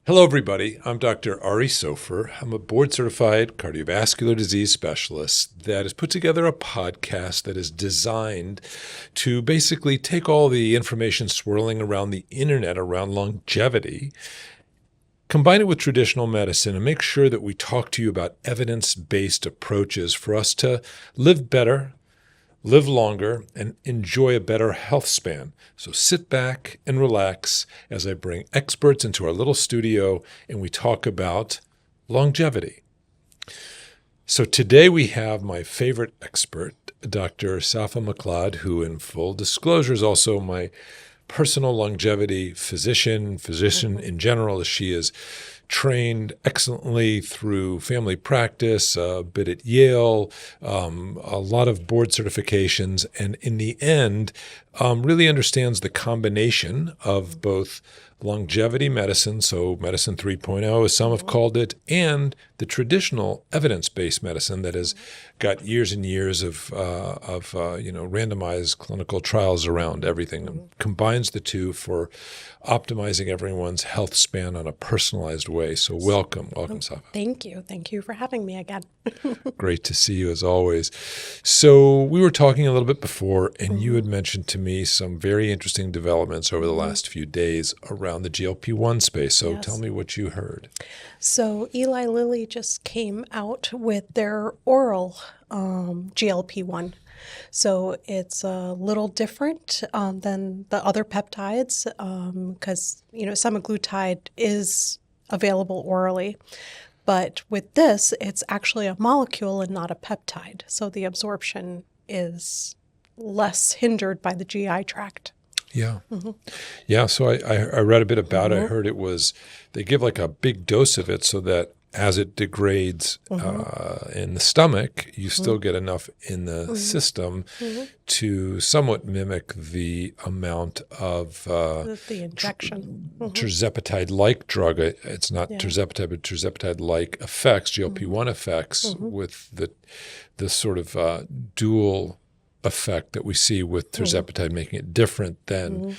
Hello, everybody. I'm Dr. Ari Soffer. I'm a board-certified cardiovascular disease specialist that has put together a podcast that is designed to basically take all the information swirling around the internet around longevity, combine it with traditional medicine, and make sure that we talk to you about evidence-based approaches for us to live better, live longer, and enjoy a better health span. So sit back and relax as I bring experts into our little studio and we talk about longevity. So today we have my favorite expert, Dr. Safa Maklad, who in full disclosure is also my personal longevity physician in general, as she is trained excellently through family practice, a bit at Yale, a lot of board certifications, and in the end, really understands the combination of both longevity medicine, so medicine 3.0, as some have called it, and the traditional evidence-based medicine that has got years and years of randomized clinical trials around everything, and combines the two for optimizing everyone's health span on a personalized way. So welcome, Safa. Thank you for having me again. Great to see you as always. So we were talking a little bit before, and you had mentioned to me some very interesting developments over the last few days around the GLP-1 space. So tell me what you heard. So Eli Lilly just came out with their oral GLP-1. So it's a little different than the other peptides because, semaglutide is available orally. But with this, it's actually a molecule and not a peptide. So the absorption is less hindered by the GI tract. Yeah. Yeah. So I read a bit about it. I heard they give like a big dose of it so that as it degrades in the stomach, you still get enough in the system to somewhat mimic the amount of the injection. Tirzepatide-like drug. It's not tirzepatide, but tirzepatide-like effects, GLP-1 effects, with the sort of dual effect that we see with tirzepatide, making it different than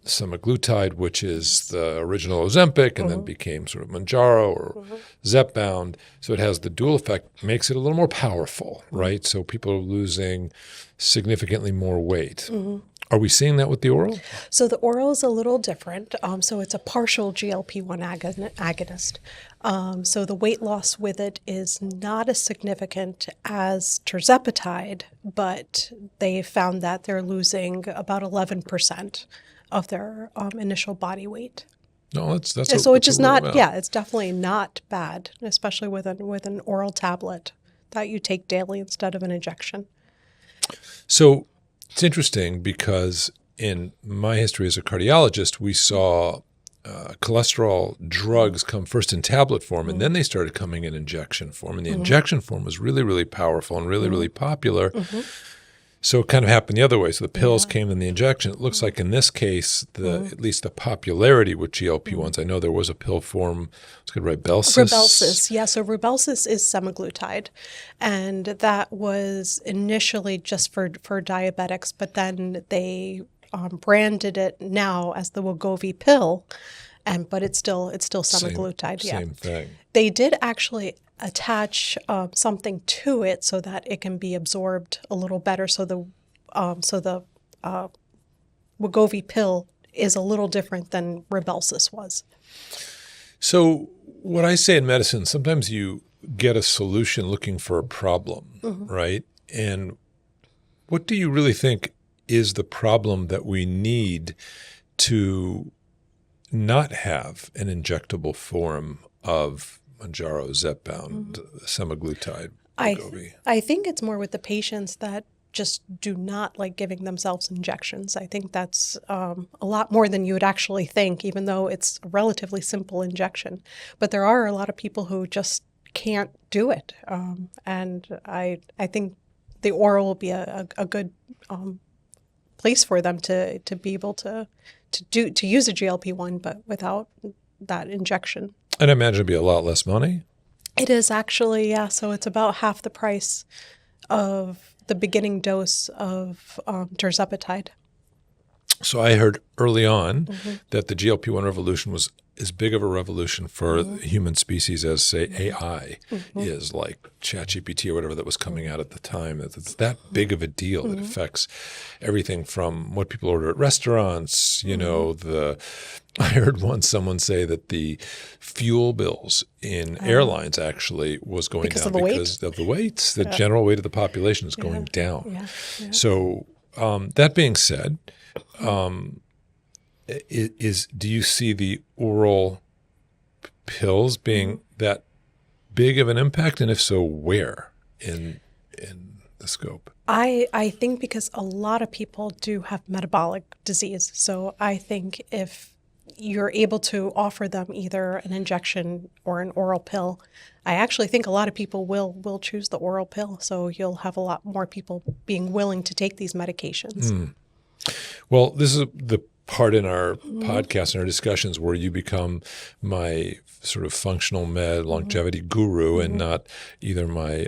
semaglutide, which is the original Ozempic and then became sort of Mounjaro or Zepbound. So it has the dual effect, makes it a little more powerful, right? So people are losing significantly more weight. Are we seeing that with the oral? So the oral is a little different. So it's a partial GLP-1 agonist. So the weight loss with it is not as significant as tirzepatide, but they found that they're losing about 11% of their initial body weight. No, that's so it's just not. Yeah, it's definitely not bad, especially with an oral tablet that you take daily instead of an injection. So it's interesting because in my history as a cardiologist, we saw cholesterol drugs come first in tablet form, and then they started coming in injection form. And the injection form was really, really powerful and really, really popular. So it kind of happened the other way. So the pills came in the injection. It looks like in this case, at least the popularity with GLP-1s, I know there was a pill form, it's called Rybelsus. Rybelsus, yeah. So Rybelsus is semaglutide. And that was initially just for diabetics, but then they branded it now as the Wegovy pill, but it's still semaglutide. Same thing. They did actually attach something to it so that it can be absorbed a little better. So the Wegovy pill is a little different than Rybelsus was. So what I say in medicine, sometimes you get a solution looking for a problem, right? And what do you really think is the problem that we need to not have an injectable form of Mounjaro, Zepbound, semaglutide, Wegovy? I think it's more with the patients that just do not like giving themselves injections. I think that's a lot more than you would actually think, even though it's a relatively simple injection. But there are a lot of people who just can't do it. And I think the oral will be a good place for them to be able to use a GLP-1, but without that injection. And I imagine it'd be a lot less money. It is actually, yeah. So it's about half the price of the beginning dose of tirzepatide. So I heard early on that the GLP-1 revolution was as big of a revolution for the human species as, say, AI is, like ChatGPT or whatever that was coming out at the time. That it's that big of a deal that affects everything from what people order at restaurants. I heard once someone say that the fuel bills in airlines actually was going Because down of the because of the weights. The general weight of the population is going down. Yeah. So that being said, do you see the oral pills being that big of an impact, and if so, where in the scope? I think because a lot of people do have metabolic disease. So I think if you're able to offer them either an injection or an oral pill, I actually think a lot of people will choose the oral pill. So you'll have a lot more people being willing to take these medications. Well, this is the part in our podcast and our discussions where you become my sort of functional med longevity guru and not either my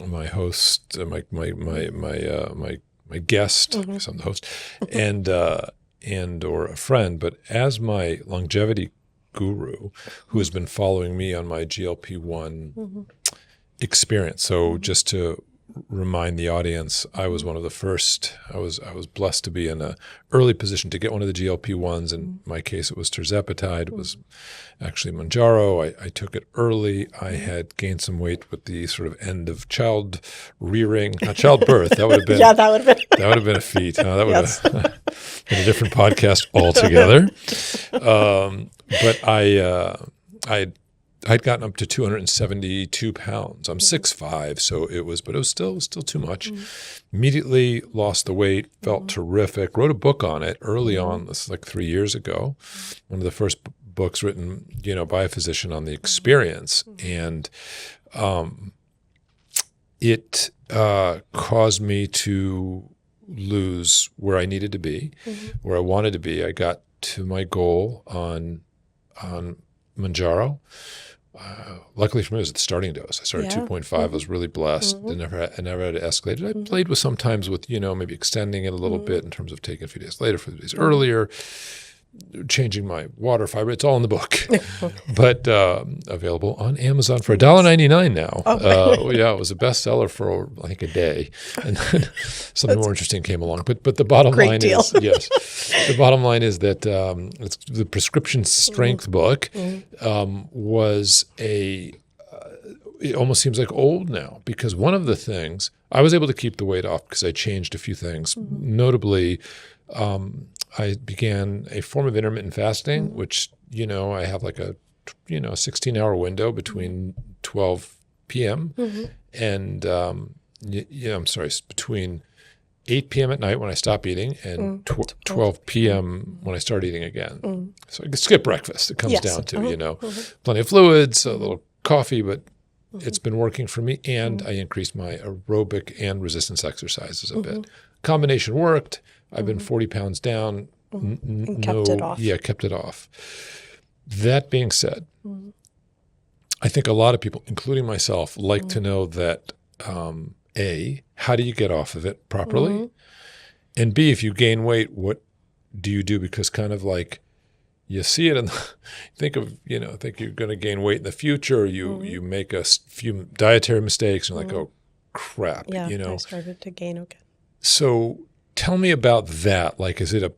my host, my guest, because I'm the host, and or a friend, but as my longevity guru who has been following me on my GLP-1 experience. So just to remind the audience, I was one of the first. I was blessed to be in an early position to get one of the GLP-1s. In my case, it was tirzepatide. It was actually Mounjaro. I took it early. I had gained some weight with the sort of end of child rearing, not childbirth. That would have been that would have been a feat. That would have been a different podcast altogether. But I'd gotten up to 272 pounds. I'm 6'5", so it was still too much. Immediately lost the weight, felt terrific. Wrote a book on it early on. This is like 3 years ago. One of the first books written, by a physician on the experience, and it caused me to lose where I needed to be, where I wanted to be. I got to my goal on Mounjaro. Luckily for me, it was at the starting dose. I started 2.5. I was really blessed. I never had to escalate it. I played with sometimes with, maybe extending it a little bit in terms of taking a few days later, a few days earlier, changing my water fiber. It's all in the book, but available on Amazon for $1.99 now. It was a bestseller for I think a day, and then something more interesting came along. But the bottom line is the bottom line is that it's the prescription strength book was it almost seems like old now, because one of the things I was able to keep the weight off because I changed a few things, notably. I began a form of intermittent fasting, which, I have like a 16-hour window between 12 p.m. and, between 8 p.m. at night when I stop eating and 12 p.m. when I start eating again. So I can skip breakfast. It comes down to, plenty of fluids, a little coffee, but it's been working for me. And I increased my aerobic and resistance exercises a bit. Combination worked. I've been 40 pounds down. And kept it off. Yeah, kept it off. That being said, I think a lot of people, including myself, like to know that, A, how do you get off of it properly? And B, if you gain weight, what do you do? Because kind of like you see it and think you're going to gain weight in the future. You make a few dietary mistakes and you're like, oh, crap. Yeah, I started to gain again. So tell me about that. Like, is there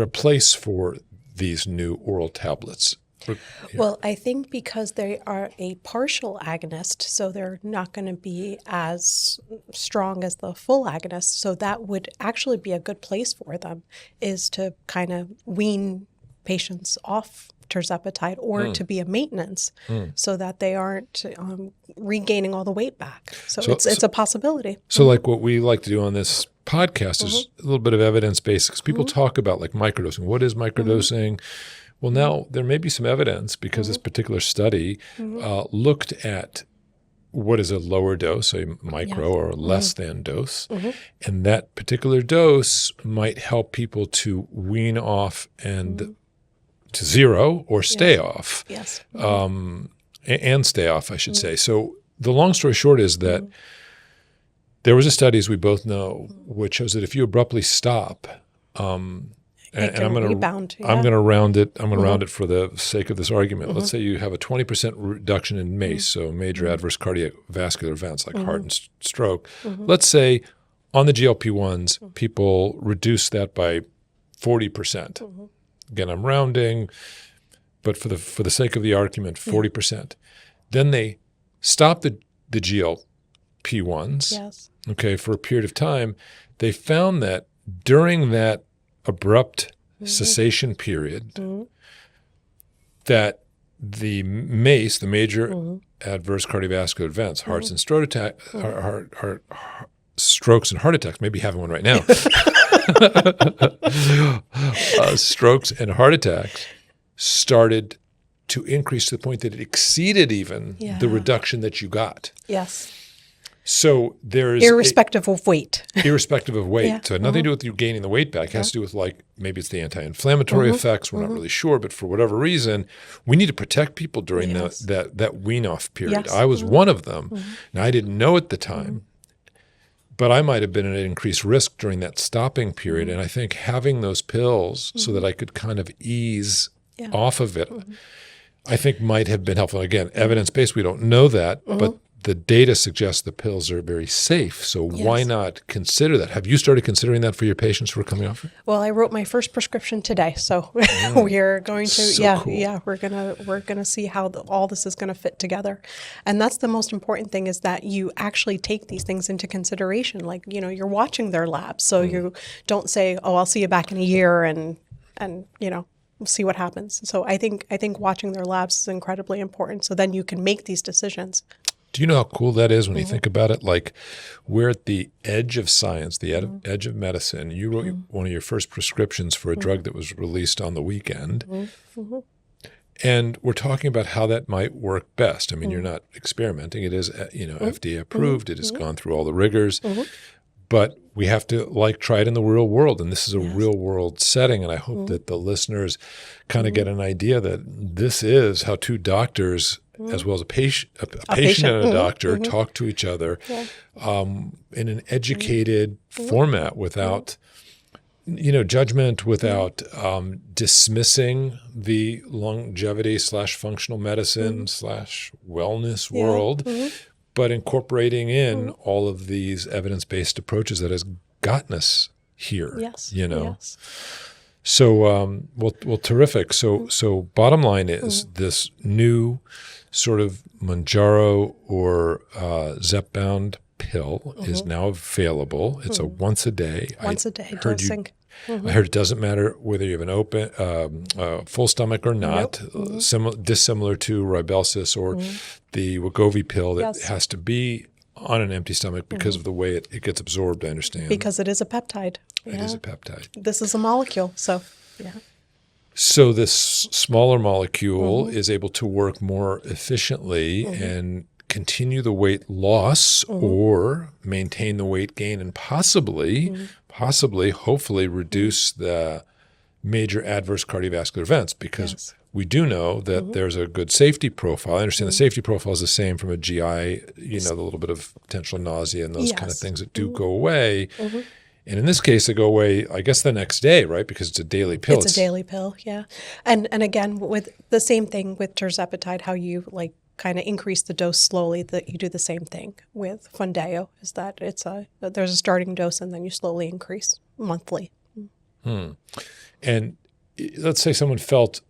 a place for these new oral tablets? Well, I think because they are a partial agonist, so they're not going to be as strong as the full agonist. So that would actually be a good place for them, is to kind of wean patients off tirzepatide or to be a maintenance so that they aren't regaining all the weight back. So it's a possibility. So like what we like to do on this podcast is a little bit of evidence-based, because people talk about like microdosing. What is microdosing? Well, now there may be some evidence, because this particular study looked at what is a lower dose, a micro or less than dose, and that particular dose might help people to wean off and to zero or stay off. Yes. And stay off, I should say. So the long story short is that there was a study, as we both know, which shows that if you abruptly stop, It can rebound. I'm going to round it. I'm going to round it for the sake of this argument. Let's say you have a 20% reduction in MACE, so major adverse cardiovascular events like heart and stroke. Let's say on the GLP-1s, people reduce that by 40%. Again, I'm rounding, but for the sake of the argument, 40%. Then they stop the GLP-1s, okay, for a period of time. They found that during that abrupt cessation period, that the MACE, the major adverse cardiovascular events, hearts and strokes and heart attacks, maybe having one right now, strokes and heart attacks started to increase to the point that it exceeded even the reduction that you got. Yes. So there's irrespective of weight. Irrespective of weight. So it had nothing to do with you gaining the weight back. It has to do with, like, maybe it's the anti-inflammatory effects. We're not really sure, but for whatever reason, we need to protect people during that wean-off period. I was one of them. Now, I didn't know at the time, but I might have been at increased risk during that stopping period. And I think having those pills so that I could kind of ease off of it, I think might have been helpful. Again, evidence-based, we don't know that, but the data suggests the pills are very safe. So why not consider that? Have you started considering that for your patients who are coming off it? Well, I wrote my first prescription today, so we are going to cool. we're gonna see how all this is going to fit together. And that's the most important thing, is that you actually take these things into consideration. Like, you're watching their labs, so you don't say, "Oh, I'll see you back in a year," and we'll see what happens. So I think watching their labs is incredibly important. So then you can make these decisions. Do you know how cool that is when you think about it? Like, we're at the edge of science, the edge of medicine. You wrote one of your first prescriptions for a drug that was released on the weekend. And we're talking about how that might work best. I mean, you're not experimenting. It is, FDA approved. It has gone through all the rigors. But we have to, try it in the real world. And this is a real world setting. And I hope that the listeners kind of get an idea that this is how two doctors, as well as a patient and a doctor, talk to each other in an educated format, without judgment, without dismissing the longevity / functional medicine / wellness world, but incorporating in all of these evidence-based approaches that has gotten us here. Yes. So, well, terrific. So bottom line is this new sort of Mounjaro or Zepbound pill is now available. It's a once a day dosing. I heard it doesn't matter whether you have an open, full stomach or not. Dissimilar to Rybelsus or the Wegovy pill that has to be on an empty stomach because of the way it gets absorbed, I understand. Because it is a peptide. It is a peptide. This is a molecule, so So this smaller molecule is able to work more efficiently and continue the weight loss or maintain the weight gain, and possibly, hopefully reduce the major adverse cardiovascular events, because we do know that there's a good safety profile. I understand the safety profile is the same from a GI, the little bit of potential nausea and those kind of things that do go away. And in this case, they go away, I guess, the next day, right? Because it's a daily pill. It's a daily pill, yeah. And again, with the same thing with tirzepatide, how you kind of increase the dose slowly, that you do the same thing with Foundayo, is that there's a starting dose and then you slowly increase monthly. And let's say someone felt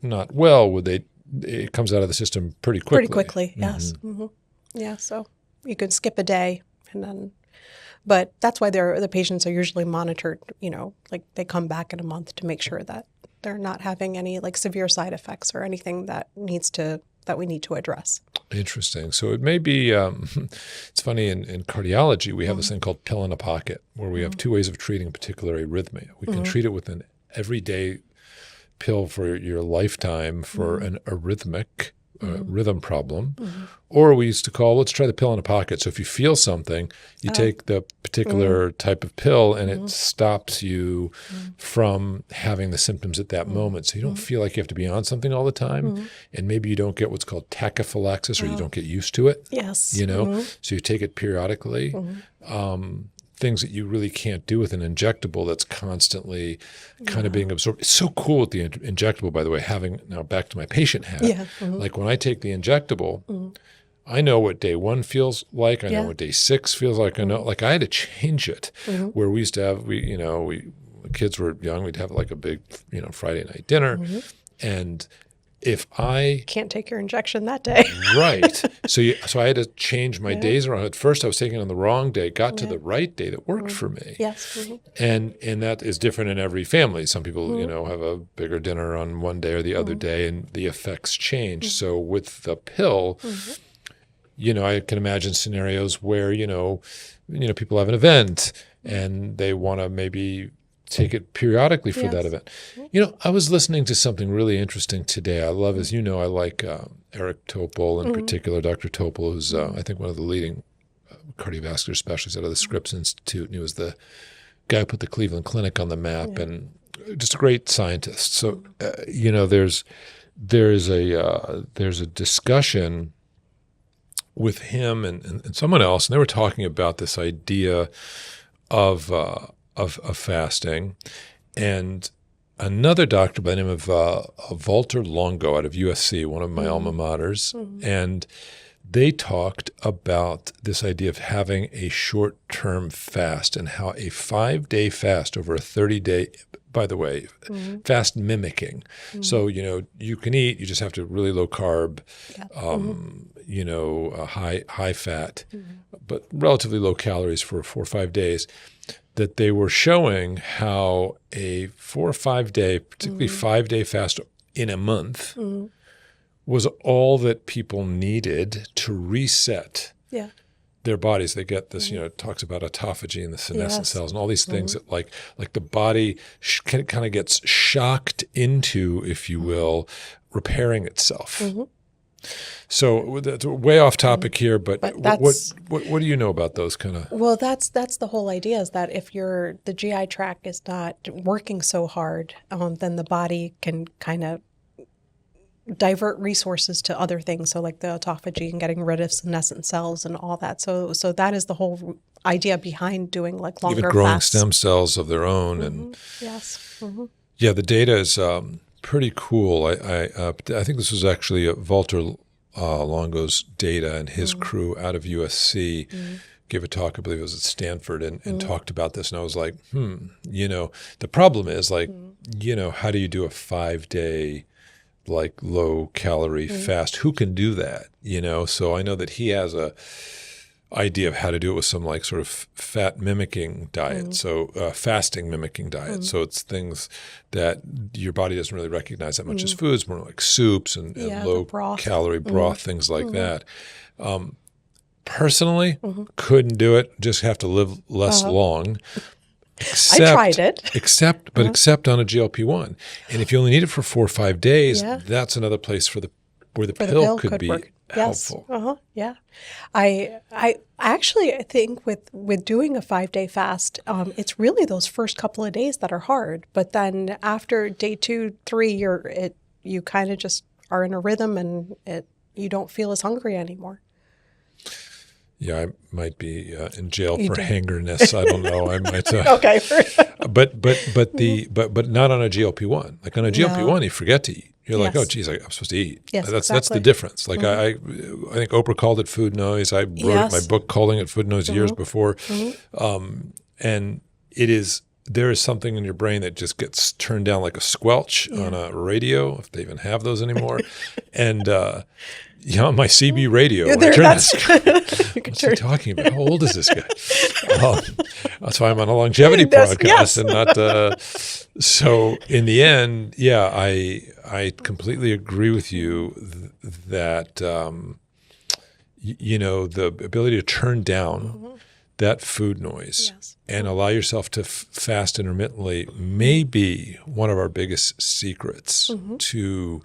not well, it comes out of the system pretty quickly? Pretty quickly, yes. Yeah, so you can skip a day and then... But that's why the patients are usually monitored, they come back in a month to make sure that they're not having any severe side effects or anything that we need to address. Interesting. So it may be, it's funny, in cardiology, we have this thing called pill in a pocket, where we have two ways of treating a particular arrhythmia. We can treat it with an everyday pill for your lifetime for an arrhythmic rhythm problem, or we used to call, let's try the pill in a pocket. So if you feel something, you take the particular type of pill and it stops you from having the symptoms at that moment. So you don't feel like you have to be on something all the time. And maybe you don't get what's called tachyphylaxis, or you don't get used to it. Yes. So you take it periodically. things that you really can't do with an injectable that's constantly kind of being absorbed. It's so cool with the injectable, by the way, having now back to my patient hat. Yeah. Like when I take the injectable, I know what day 1 feels like. I know what day 6 feels like. I know, like I had to change it where we used to have, when kids were young, we'd have like a big, Friday night dinner. And if I can't take your injection that day. Right. So I had to change my days around. At first I was taking it on the wrong day, got to the right day that worked for me. Yes. And that is different in every family. Some people, have a bigger dinner on one day or the other day and the effects change. So with the pill, I can imagine scenarios where, people have an event and they want to maybe take it periodically for that event. I was listening to something really interesting today. I love, as you know, I like Eric Topol in particular, Dr. Topol, who's I think one of the leading cardiovascular specialists out of the Scripps Institute. And he was the guy who put the Cleveland Clinic on the map and just a great scientist. So, there's a discussion with him and someone else, and they were talking about this idea of fasting, and another doctor by the name of Walter Longo out of USC, one of my alma maters, and they talked about this idea of having a short-term fast and how a 5-day fast over a 30-day, by the way, fast mimicking. So, you can eat, you just have to really low carb, high fat, but relatively low calories for 4 or 5 days. That they were showing how a 4 or 5 day, particularly 5-day fast in a month was all that people needed to reset their bodies. They get this, it talks about autophagy and the senescent cells and all these things that like the body kind of gets shocked into, if you will, repairing itself. So that's way off topic here, but what do you know about those kind of? Well, that's the whole idea, is that if the GI tract is not working so hard, then the body can kind of divert resources to other things. So like the autophagy and getting rid of senescent cells and all that. So that is the whole idea behind doing like longer even growing fasts. Stem cells of their own. And yeah, the data is pretty cool. I think this was actually Walter Longo's data, and his crew out of USC gave a talk, I believe it was at Stanford, and talked about this. And I was like, the problem is like, how do you do a 5-day like low calorie fast? Who can do that? So I know that he has a idea of how to do it with some like sort of fat mimicking diet. So fasting mimicking diet. So it's things that your body doesn't really recognize that much as foods, more like soups and low calorie broth, things like that. Personally, couldn't do it. Just have to live less long. I tried it. Except on a GLP-1. And if you only need it for 4 or 5 days, that's another place where the pill could be work. helpful. Yes. Yeah. I actually think with doing a 5-day fast, it's really those first couple of days that are hard. But then after day 2, 3, you kind of just are in a rhythm, and you don't feel as hungry anymore. Yeah, I might be in jail for hangerness. I don't know. I might. Okay. but not on a GLP-1. Like on a GLP-1, you forget to eat. You're like, oh, geez, I'm supposed to eat. Yes, that's the difference. Like I think Oprah called it food noise. I wrote my book calling it food noise years before, and there is something in your brain that just gets turned down like a squelch on a radio, if they even have those anymore, and. On my CB radio. What's he talking about? How old is this guy? That's why I'm on a longevity podcast and not. So in the end, I completely agree with you that the ability to turn down that food noise and allow yourself to fast intermittently may be one of our biggest secrets to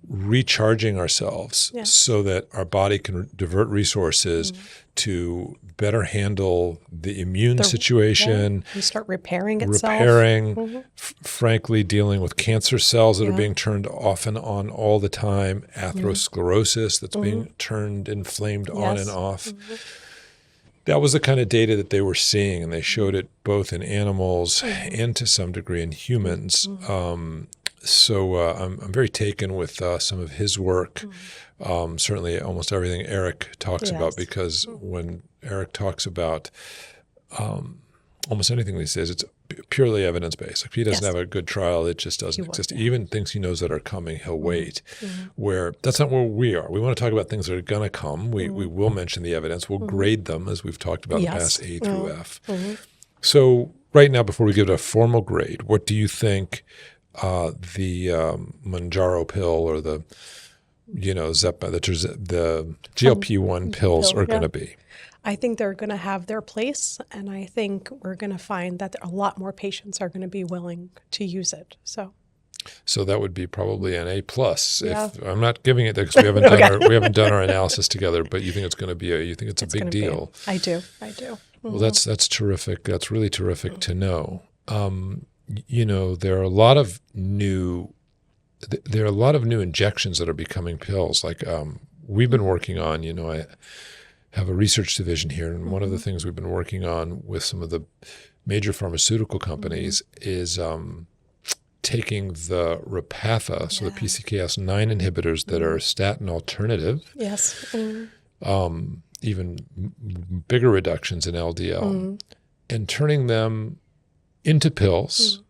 recharging ourselves so that our body can divert resources to better handle the immune situation. You start repairing itself. Frankly, dealing with cancer cells that are being turned off and on all the time, atherosclerosis that's being turned inflamed on and off. that was the kind of data that they were seeing, and they showed it both in animals and to some degree in humans. So I'm very taken with some of his work. Certainly almost everything Eric talks about, because when Eric talks about almost anything he says, it's purely evidence-based. If he doesn't have a good trial, it just doesn't exist. Even things he knows that are coming, he'll wait. Where that's not where we are. We want to talk about things that are going to come. We will mention the evidence. We'll grade them, as we've talked about in the past, A through F. So right now, before we give it a formal grade, what do you think the Mounjaro pill or the Zepbound, the GLP-1 pills are going to be? I think they're going to have their place, and I think we're going to find that a lot more patients are going to be willing to use it. So that would be probably an A+. If I'm not giving it because we haven't done our analysis together, but you think it's going to be you think it's a big deal. I do. Well, that's terrific. That's really terrific to know. There are a lot of new injections that are becoming pills. Like we've been working on, I have a research division here, and one of the things we've been working on with some of the major pharmaceutical companies is taking the Repatha, so the PCSK9 inhibitors that are statin alternative, even bigger reductions in LDL, and turning them into pills,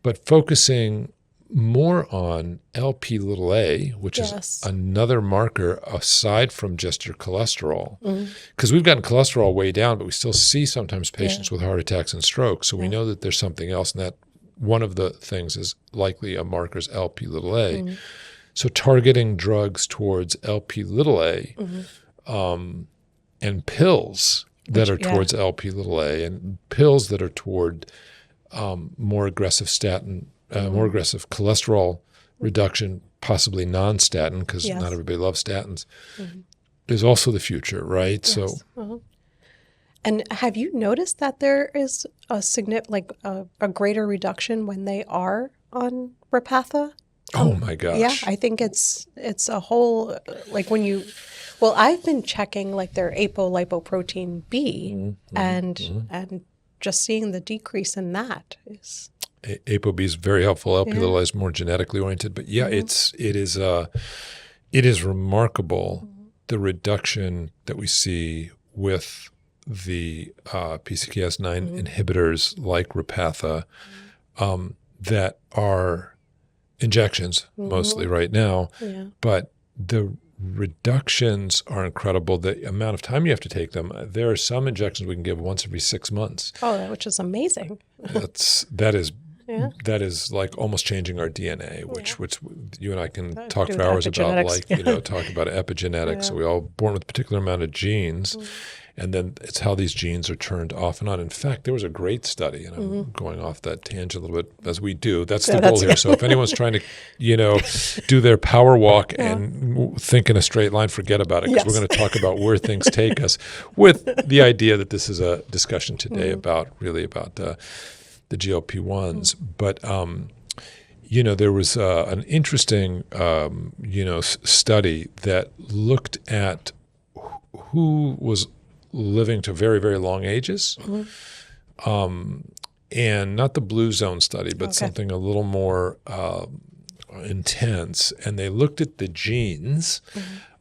but focusing more on Lp(a), which is another marker aside from just your cholesterol. Because we've gotten cholesterol way down, but we still see sometimes patients with heart attacks and strokes. So we know that there's something else, and that one of the things is likely a marker is Lp(a). So targeting drugs towards Lp(a) and pills that are towards Lp(a) and pills that are toward more aggressive statin, more aggressive cholesterol reduction, possibly non-statin, because not everybody loves statins, is also the future, right? Yes. So, and have you noticed that there is a a greater reduction when they are on Repatha? Oh my gosh! Yeah, I think it's a whole when you. Well, I've been checking their apolipoprotein B, and just seeing the decrease in that is. ApoB is very helpful. Lp(a) is more genetically oriented, but it is remarkable the reduction that we see with the PCSK9 inhibitors like Repatha that are injections mostly right now, but the reductions are incredible. The amount of time you have to take them. There are some injections we can give once every 6 months. Oh, which is amazing. That is like almost changing our DNA, which you and I can talk for hours about, talk about epigenetics. So we're all born with a particular amount of genes, and then it's how these genes are turned off and on. In fact, there was a great study, and I'm going off that tangent a little bit, as we do. That's the goal here. So if anyone's trying to, do their power walk and think in a straight line, forget about it, because we're going to talk about where things take us, with the idea that this is a discussion today about the GLP-1s. But, there was an interesting, study that looked at who was living to very, very long ages, and not the blue zone study, but something a little more intense. And they looked at the genes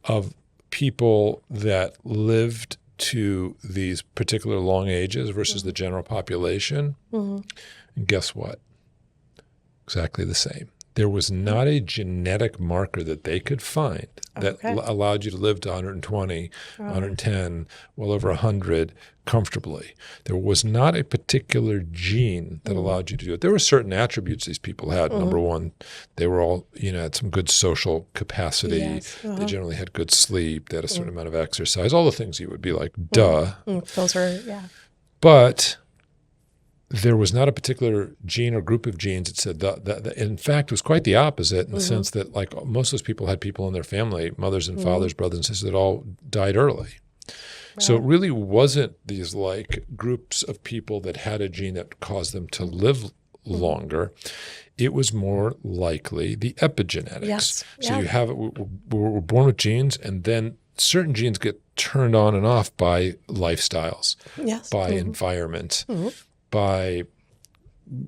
of people that lived to these particular long ages versus the general population. And guess what? Exactly the same. There was not a genetic marker that they could find that allowed you to live to 120, 110, well over 100 comfortably. There was not a particular gene that allowed you to do it. There were certain attributes these people had. Number one, they were all, had some good social capacity. They generally had good sleep. They had a certain amount of exercise. All the things you would be like, duh. Those are, But there was not a particular gene or group of genes that said that. In fact, it was quite the opposite, in the sense that most of those people had people in their family, mothers and fathers, brothers and sisters, that all died early. So it really wasn't these groups of people that had a gene that caused them to live longer. It was more likely the epigenetics. So you have we're born with genes, and then certain genes get turned on and off by lifestyles, Yes. by environment, by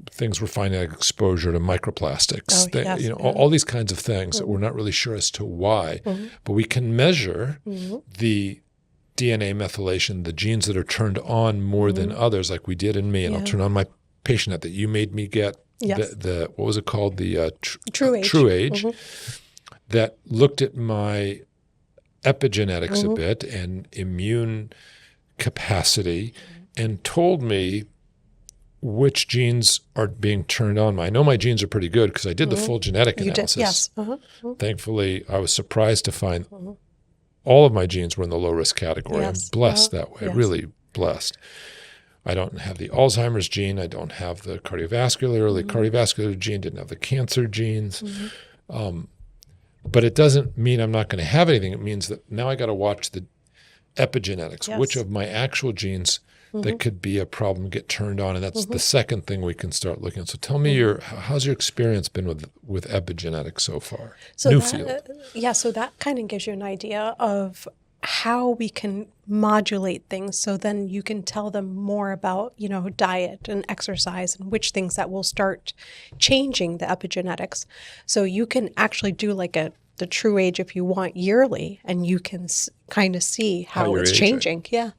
things we're finding like exposure to microplastics, all these kinds of things that we're not really sure as to why, but we can measure the DNA methylation, the genes that are turned on more than others, like we did in me. And I'll turn on my patient that you made me get the what was it called? The True Age, that looked at my epigenetics a bit and immune capacity and told me which genes are being turned on. I know my genes are pretty good because I did the full genetic analysis. Yes. Thankfully, I was surprised to find all of my genes were in the low-risk category. Yes. I'm blessed that way, really blessed. I don't have the Alzheimer's gene. I don't have the cardiovascular gene, didn't have the cancer genes. But it doesn't mean I'm not going to have anything. It means that now I got to watch the epigenetics, which of my actual genes that could be a problem get turned on. And that's the second thing we can start looking at. So tell me how's your experience been with epigenetics so far? So New field. So that kind of gives you an idea of how we can modulate things. So then you can tell them more about, diet and exercise and which things that will start changing the epigenetics. So you can actually do like the True Age if you want yearly, and you can kind of see how it's changing. Yeah.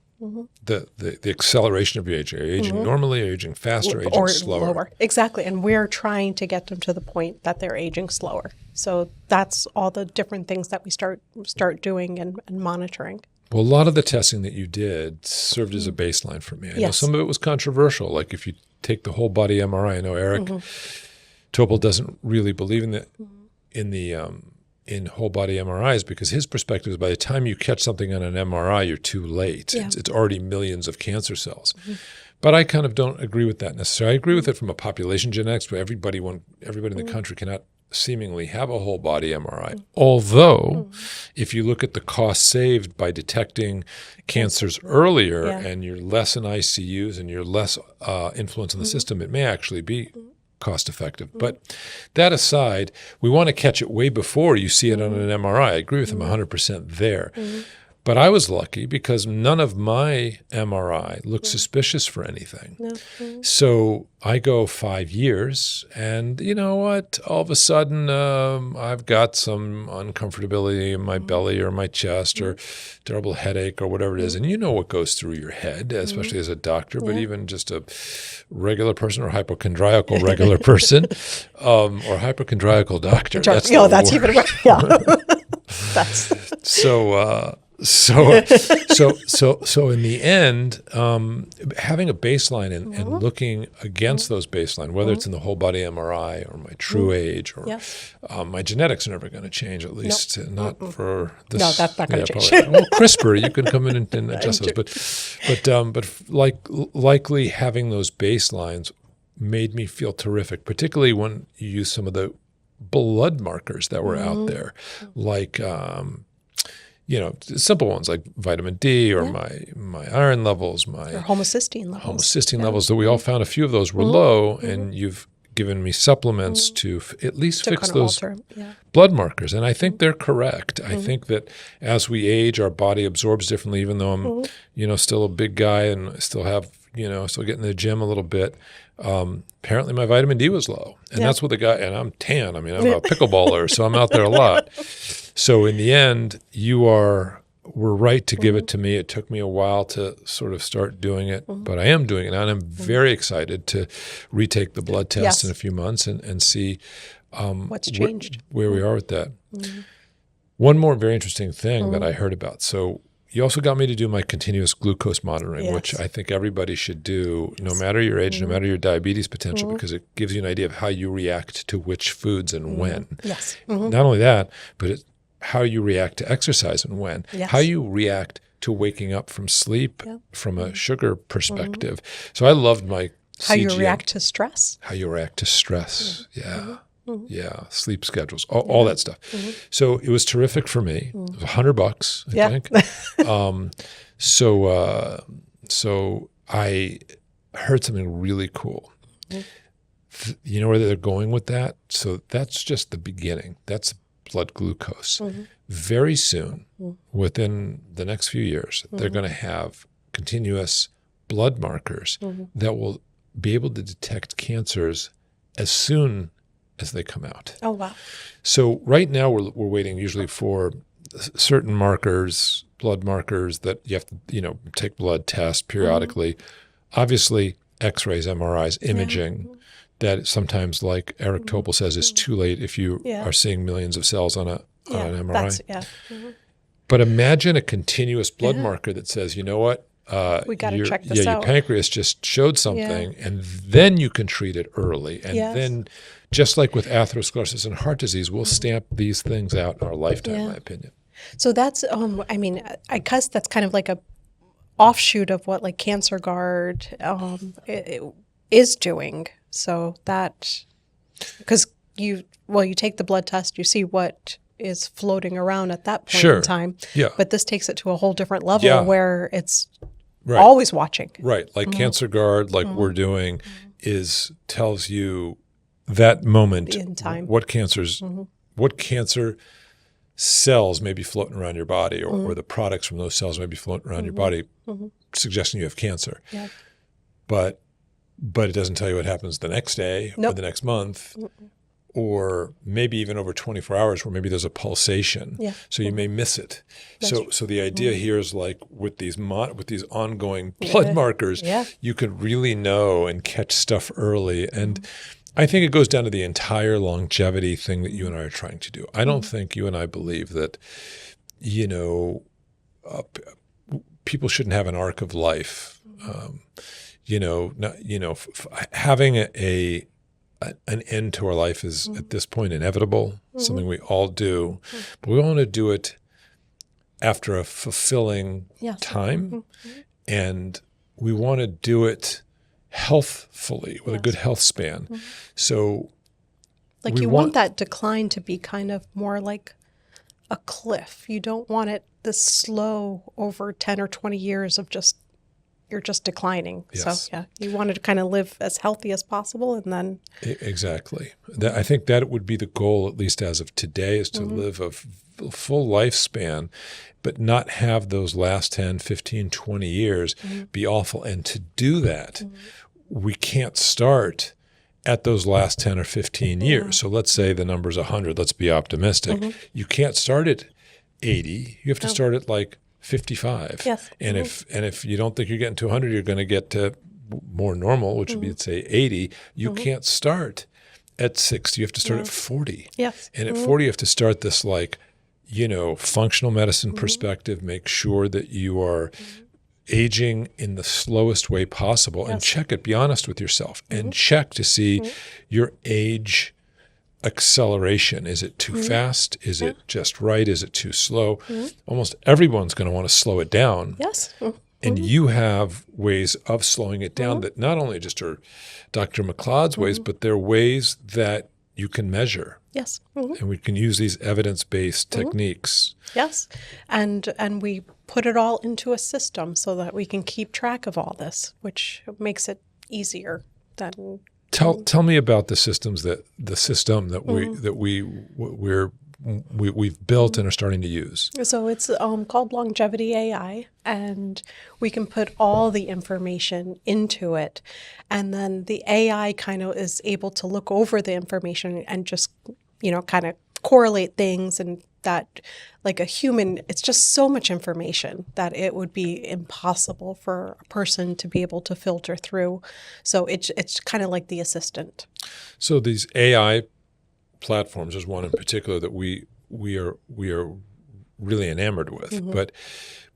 The acceleration of your aging. Are you aging normally, or aging faster, or aging slower? Lower. Exactly. And we're trying to get them to the point that they're aging slower. So that's all the different things that we start doing and monitoring. Well, a lot of the testing that you did served as a baseline for me. I know some of it was controversial. Like if you take the whole body MRI, I know Eric Topol doesn't really believe in whole body MRIs, because his perspective is by the time you catch something on an MRI, you're too late. Yeah. It's already millions of cancer cells. But I kind of don't agree with that necessarily. I agree with it from a population genetics, but everybody in the country cannot seemingly have a whole body MRI. Although, if you look at the cost saved by detecting cancers earlier and you're less in ICUs and you're less influence in the system, it may actually be cost effective. But that aside, we want to catch it way before you see it on an MRI. I agree with him 100% there. But I was lucky because none of my MRI looked suspicious for anything. So I go 5 years, and you know what? All of a sudden, I've got some uncomfortability in my belly or my chest or terrible headache or whatever it is. And you know what goes through your head, especially as a doctor, but even just a regular person or hypochondriacal regular person or hypochondriacal doctor. That's even right. Yeah. That's So in the end, having a baseline and looking against those baseline, whether it's in the whole body MRI or my True Age or my genetics are never going to change, at least not for this. No, that's not going to change. Well, CRISPR, you can come in and adjust those, but likely having those baselines made me feel terrific, particularly when you use some of the blood markers that were out there, like simple ones like vitamin D or my iron levels, my homocysteine levels, that we all found a few of those were low, and you've given me supplements to at least fix those blood markers. And I think they're correct. I think that as we age, our body absorbs differently, even though I'm, still a big guy and still have, still get in the gym a little bit. Apparently my vitamin D was low, and that's what and I'm tan. I mean, I'm a pickleballer, so I'm out there a lot. So in the end, were right to give it to me. It took me a while to sort of start doing it, but I am doing it now, and I'm very excited to retake the blood test in a few months and see what's changed, where we are with that. One more very interesting thing that I heard about. So you also got me to do my continuous glucose monitoring, which I think everybody should do, no matter your age, no matter your diabetes potential, because it gives you an idea of how you react to which foods and when. Not only that, but how you react to exercise and when. How you react to waking up from sleep from a sugar perspective. So I loved my How you react to stress. How you react to stress. Sleep schedules, all that stuff. So it was terrific for me. It was $100, I think. So I heard something really cool. You know where they're going with that? So that's just the beginning. That's blood glucose. Very soon, within the next few years, they're going to have continuous blood markers that will be able to detect cancers as soon as they come out. Oh, wow. So right now we're waiting usually for certain markers, blood markers that you have to, take blood tests periodically. Obviously, X-rays, MRIs, imaging, that sometimes, like Eric Topol says, is too late if you are seeing millions of cells on an MRI. But imagine a continuous blood marker that says, you know what? We got to check this out. Your pancreas just showed something, and then you can treat it early. And then, just like with atherosclerosis and heart disease, we'll stamp these things out in our lifetime, in my opinion. So that's, I guess that's kind of like a offshoot of what like Cancer Guard is doing. So that, because you take the blood test, you see what is floating around at that point in time. Yeah. But this takes it to a whole different level where it's Right. always watching. Right. Like Cancer Guard, like we're doing, tells you that moment in time. what cancer cells may be floating around your body, or the products from those cells may be floating around your body, suggesting you have cancer. Yeah. But it doesn't tell you what happens the next day or the next month, or maybe even over 24 hours where maybe there's a pulsation. Yeah. So you may miss it. So the idea here is like with these ongoing blood markers, you could really know and catch stuff early. And I think it goes down to the entire longevity thing that you and I are trying to do. I don't think you and I believe that, people shouldn't have an arc of life. Having an end to our life is at this point inevitable, something we all do, but we want to do it after a fulfilling time, and we want to do it healthfully with a good health span. So like you want that decline to be kind of more like a cliff. You don't want it this slow over 10 or 20 years of you're just declining. Yes. So you wanted to kind of live as healthy as possible, and then exactly. I think that would be the goal, at least as of today, is to live a full lifespan, but not have those last 10, 15, 20 years be awful. And to do that, we can't start at those last 10 or 15 years. So let's say the number's 100. Let's be optimistic. You can't start at 80. You have to start at like 55. Yes. And if you don't think you're getting to 100, you're going to get to more normal, which would be, say, 80. You can't start at 60. You have to start at 40. Yes. And at 40, you have to start this functional medicine perspective, make sure that you are aging in the slowest way possible, and check it. Be honest with yourself and check to see your age acceleration. Is it too fast? Is it just right? Is it too slow? Almost everyone's going to want to slow it down. Yes. And you have ways of slowing it down that not only just are Dr. Maklad's ways, but they're ways that you can measure. Yes. And we can use these evidence-based techniques. Yes. And we put it all into a system so that we can keep track of all this, which makes it easier than Tell me about the system that we've built and are starting to use. So it's called Longevity AI, and we can put all the information into it, and then the AI kind of is able to look over the information and just kind of correlate things, and that like a human, it's just so much information that it would be impossible for a person to be able to filter through. So it's kind of like the assistant. So these AI platforms, there's one in particular that we are really enamored with.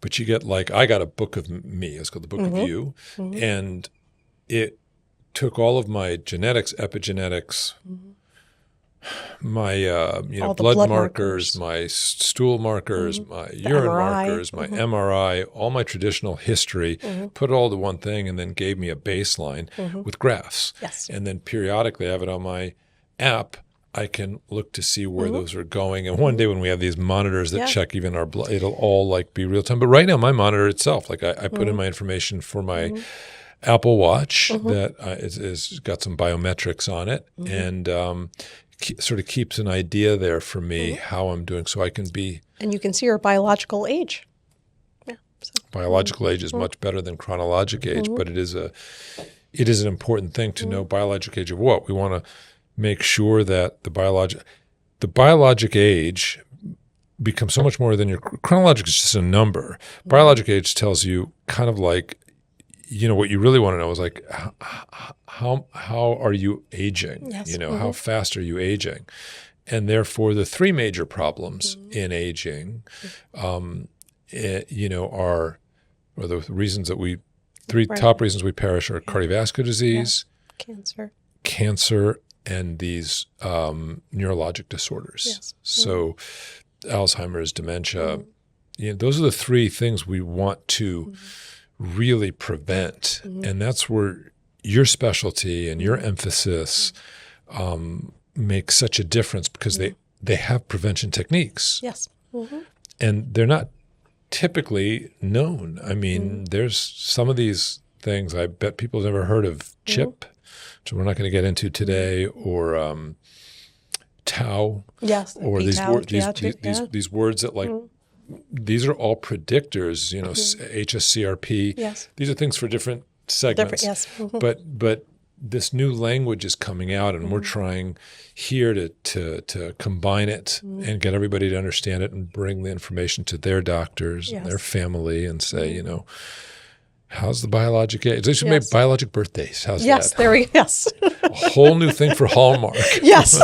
But you get I got a book of me. It's called the Book of You, and it took all of my genetics, epigenetics, my blood markers, my stool markers, my urine markers, my MRI, all my traditional history, put it all to one thing, and then gave me a baseline with graphs. Yes. And then periodically I have it on my app. I can look to see where those are going. And one day when we have these monitors that check even our blood, it'll all be real time. But right now my monitor itself, I put in my information for my Apple Watch that is got some biometrics on it, and sort of keeps an idea there for me how I'm doing, so I can be. And you can see your biological age. Yeah. So. Biological age is much better than chronologic age, but it is an important thing to know biologic age of what. We want to make sure that the biologic age becomes so much more than your chronologic is just a number. Biologic age tells you kind of like, what you really want to know is like how are you aging? Yes. How fast are you aging? And therefore, the three major problems in aging, are the reasons that top reasons we perish are cardiovascular disease, cancer, and these neurologic disorders. Yes. So Alzheimer's, dementia, those are the three things we want to really prevent. And that's where your specialty and your emphasis makes such a difference, because they have prevention techniques. Yes. And they're not typically known. I mean, there's some of these things I bet people have never heard of. CHIP, which we're not going to get into today, or tau. Yes. Or these words that like, these are all predictors, HSCRP. Yes. These are things for different segments. Yes. But this new language is coming out, and we're trying here to combine it and get everybody to understand it and bring the information to their doctors and their family and say, how's the biologic age? They should make biologic birthdays. How's that? Yes, there we go. Yes. A whole new thing for Hallmark. Yes.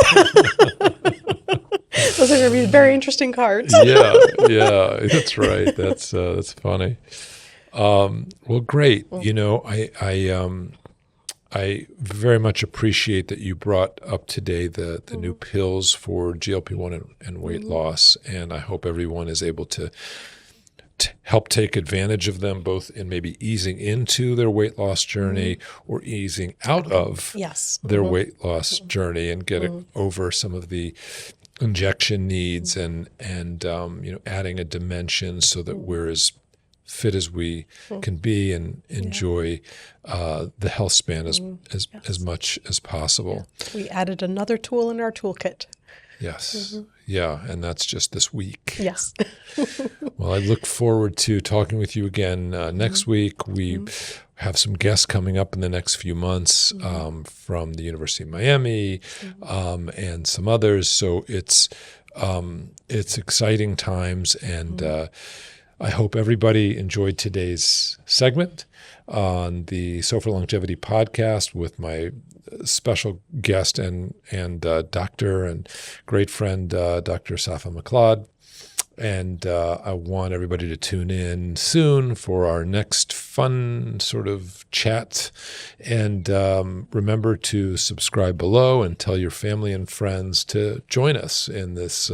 Those are going to be very interesting cards. Yeah, that's right. That's funny. Well, great. I very much appreciate that you brought up today the new pills for GLP-1 and weight loss, and I hope everyone is able to help take advantage of them, both in maybe easing into their weight loss journey or easing out of their weight loss journey, and getting over some of the injection needs and adding a dimension so that we're as fit as we can be and enjoy the Healthspan as much as possible. Yeah. We added another tool in our toolkit. Yes. Yeah, and that's just this week. Yes. Well, I look forward to talking with you again next week. We have some guests coming up in the next few months from the University of Miami and some others. So it's exciting times, and I hope everybody enjoyed today's segment on the Soffer Longevity Podcast with my special guest and doctor and great friend, Dr. Safa Maklad. And I want everybody to tune in soon for our next fun sort of chat. And remember to subscribe below and tell your family and friends to join us in this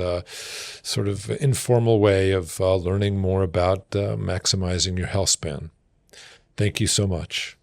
sort of informal way of learning more about maximizing your health span. Thank you so much.